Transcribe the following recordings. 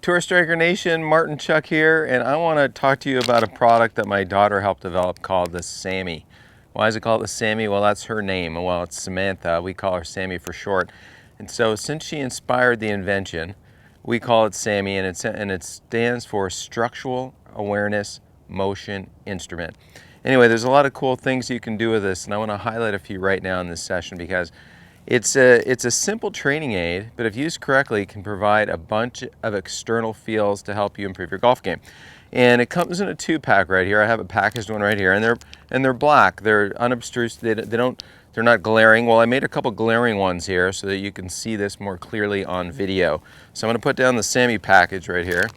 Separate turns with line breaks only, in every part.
Tour Striker Nation, Martin Chuck here, and I want to talk to you about a product that my daughter helped develop called the SAMI. Why is it called the SAMI? Well, that's her name. Well, it's Samantha. We call her SAMI for short. And so since she inspired the invention, we call it SAMI, and it stands for Structural Awareness Motion Instrument. Anyway, there's a lot of cool things you can do with this, and I want to highlight a few right now in this session because it's a simple training aid, but if used correctly, it can provide a bunch of external feels to help you improve your golf game. And it comes in a 2-pack right here. I have a packaged one right here, and they're black. They're unobtrusive. They're not glaring. Well, I made a couple glaring ones here so that you can see this more clearly on video. So I'm going to put down the SAMI package right here,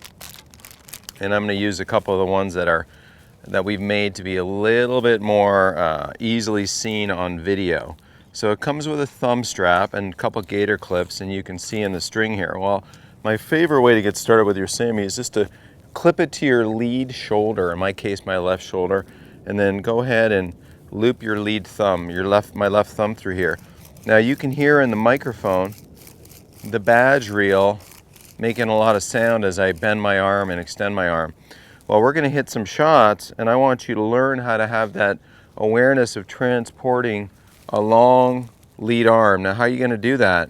and I'm going to use a couple of the ones that we've made to be a little bit more easily seen on video. So it comes with a thumb strap and a couple gator clips, and you can see in the string here. Well, my favorite way to get started with your SAMI is just to clip it to your lead shoulder, in my case my left shoulder, and then go ahead and loop your lead thumb, my left thumb through here. Now you can hear in the microphone the badge reel making a lot of sound as I bend my arm and extend my arm. Well, we're going to hit some shots, and I want you to learn how to have that awareness of transporting a long lead arm. Now, how are you going to do that?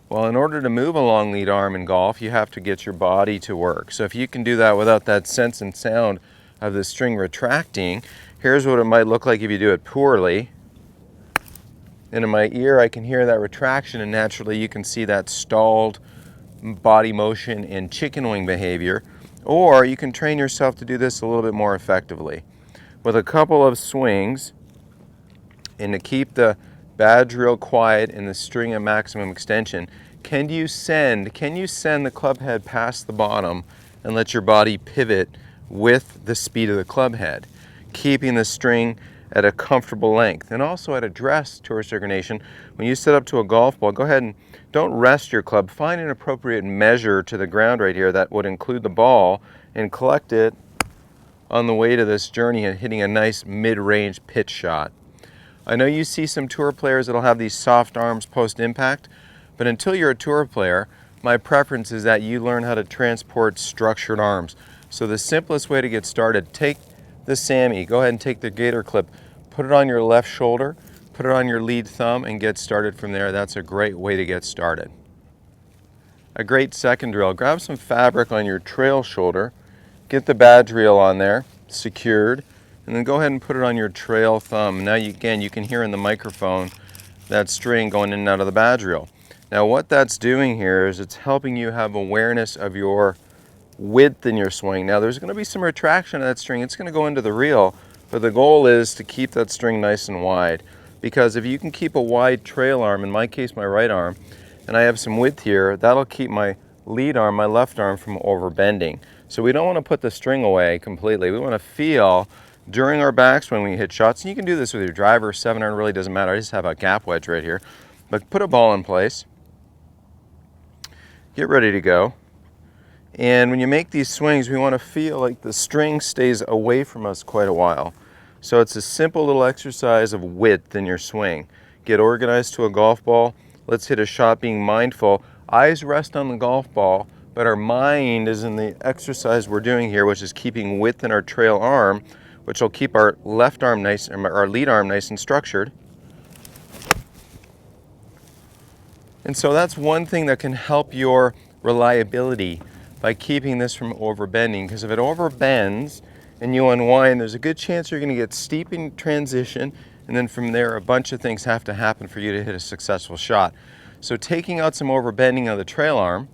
Well, in order to move a long lead arm in golf, you have to get your body to work. So if you can do that without that sense and sound of the string retracting, here's what it might look like if you do it poorly. And in my ear, I can hear that retraction, and naturally you can see that stalled body motion and chicken wing behavior. Or you can train yourself to do this a little bit more effectively with a couple of swings, and to keep the badge reel quiet and the string at maximum extension. Can you send the club head past the bottom and let your body pivot with the speed of the club head, keeping the string at a comfortable length? And also at address, Tour Striker Nation, when you set up to a golf ball, go ahead and don't rest your club. Find an appropriate measure to the ground right here that would include the ball, and collect it on the way to this journey and hitting a nice mid-range pitch shot. I know you see some tour players that'll have these soft arms post-impact, but until you're a tour player, my preference is that you learn how to transport structured arms. So the simplest way to get started, take the SAMI, go ahead and take the gator clip, put it on your left shoulder, put it on your lead thumb, and get started from there. That's a great way to get started. A great second drill, grab some fabric on your trail shoulder, get the badge reel on there, secured, and then go ahead and put it on your trail thumb. Now you can hear in the microphone that string going in and out of the badge reel. Now what that's doing here is it's helping you have awareness of your width in your swing. Now there's going to be some retraction of that string. It's going to go into the reel, but the goal is to keep that string nice and wide. Because if you can keep a wide trail arm, in my case my right arm, and I have some width here, that'll keep my lead arm, my left arm, from overbending. So we don't want to put the string away completely. We want to feel during our backswing when we hit shots, and you can do this with your driver, 7-iron, really doesn't matter. I just have a gap wedge right here. But put a ball in place, get ready to go. And when you make these swings, we want to feel like the string stays away from us quite a while. So it's a simple little exercise of width in your swing. Get organized to a golf ball. Let's hit a shot being mindful. Eyes rest on the golf ball, but our mind is in the exercise we're doing here, which is keeping width in our trail arm, which will keep our left arm nice, our lead arm nice and structured. And so that's one thing that can help your reliability by keeping this from overbending, because if it overbends and you unwind, there's a good chance you're going to get steep in transition, and then from there a bunch of things have to happen for you to hit a successful shot. So taking out some overbending of the trail arm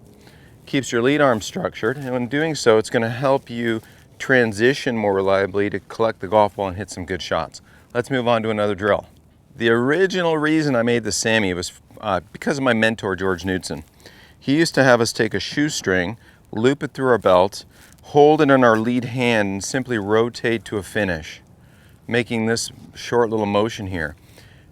keeps your lead arm structured, and when doing so, it's going to help you transition more reliably to collect the golf ball and hit some good shots. Let's move on to another drill. The original reason I made the SAMI was because of my mentor, George Knudsen. He used to have us take a shoestring, loop it through our belt, hold it in our lead hand, and simply rotate to a finish, making this short little motion here.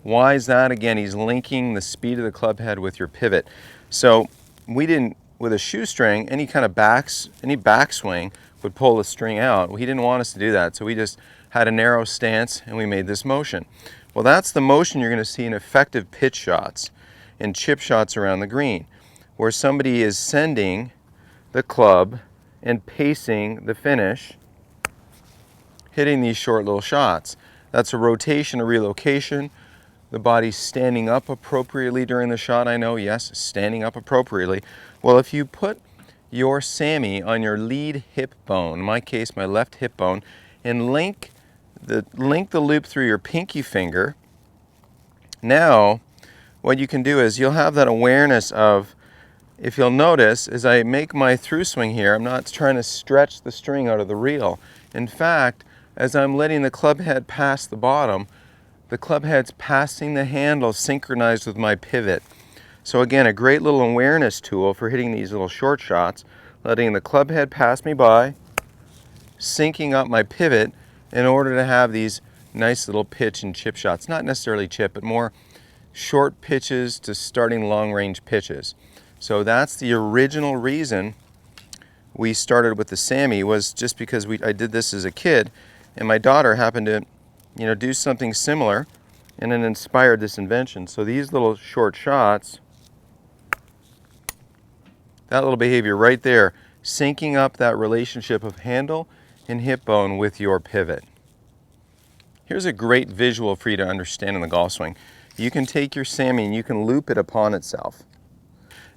Why is that? Again, he's linking the speed of the club head with your pivot. So we didn't, with a shoestring, any backswing would pull the string out. Well, he didn't want us to do that, so we just had a narrow stance and we made this motion. Well, that's the motion you're going to see in effective pitch shots and chip shots around the green, where somebody is sending the club and pacing the finish, hitting these short little shots. That's a rotation, a relocation. The body's standing up appropriately during the shot, I know, yes, standing up appropriately. Well, if you put your SAMI on your lead hip bone, in my case, my left hip bone, and link the loop through your pinky finger, now what you can do is you'll have that awareness of, if you'll notice, as I make my through swing here, I'm not trying to stretch the string out of the reel. In fact, as I'm letting the club head pass the bottom, the club head's passing the handle synchronized with my pivot. So again, a great little awareness tool for hitting these little short shots, letting the club head pass me by, syncing up my pivot in order to have these nice little pitch and chip shots. Not necessarily chip, but more short pitches to starting long range pitches. So that's the original reason we started with the SAMI, was just because I did this as a kid, and my daughter happened to do something similar, and it inspired this invention. So these little short shots, that little behavior right there, syncing up that relationship of handle and hip bone with your pivot. Here's a great visual for you to understand in the golf swing. You can take your SAMI and you can loop it upon itself.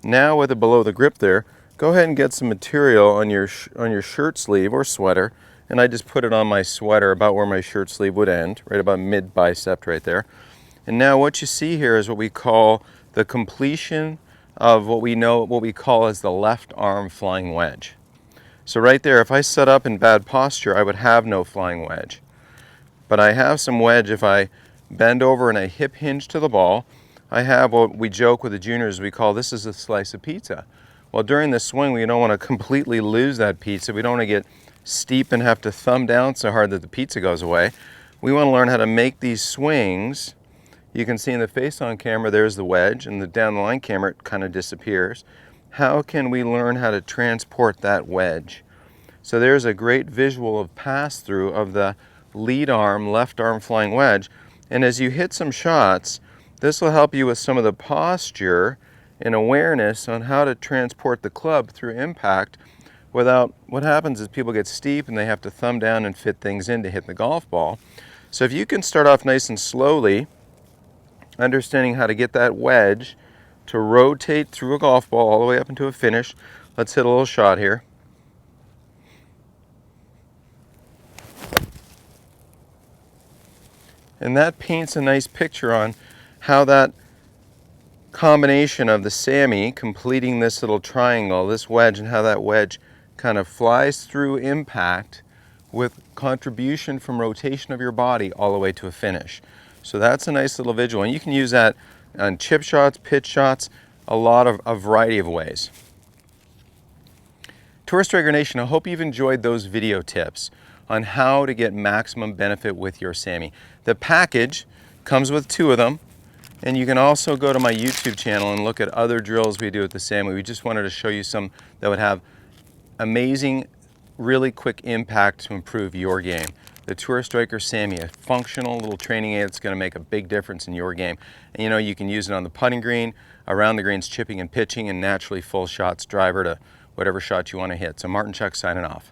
Now with it below the grip there, go ahead and get some material on your shirt sleeve or sweater, and I just put it on my sweater about where my shirt sleeve would end, right about mid bicep right there. And now what you see here is what we call the completion of what we call as the left arm flying wedge. So right there, if I set up in bad posture, I would have no flying wedge. But I have some wedge if I bend over and I hip hinge to the ball. I have what we joke with the juniors, we call this is a slice of pizza. Well, during the swing, we don't want to completely lose that pizza. We don't want to get steep and have to thumb down so hard that the pizza goes away. We want to learn how to make these swings. You can see in the face-on camera, there's the wedge, and the down-the-line camera, it kind of disappears. How can we learn how to transport that wedge? So there's a great visual of pass-through of the lead arm, left arm flying wedge. And as you hit some shots, this will help you with some of the posture and awareness on how to transport the club through impact without, what happens is people get steep and they have to thumb down and fit things in to hit the golf ball. So if you can start off nice and slowly, understanding how to get that wedge to rotate through a golf ball all the way up into a finish. Let's hit a little shot here. And that paints a nice picture on how that combination of the SAMI completing this little triangle, this wedge, and how that wedge kind of flies through impact with contribution from rotation of your body all the way to a finish. So that's a nice little visual, and you can use that on chip shots, pitch shots, a variety of ways. Tour Striker Nation, I hope you've enjoyed those video tips on how to get maximum benefit with your SAMI. The package comes with 2 of them, and you can also go to my YouTube channel and look at other drills we do with the SAMI. We just wanted to show you some that would have amazing, really quick impact to improve your game. The Tour Striker SAMI, a functional little training aid that's going to make a big difference in your game. And you can use it on the putting green, around the greens, chipping and pitching, and naturally full shots, driver to whatever shot you want to hit. So Martin Chuck signing off.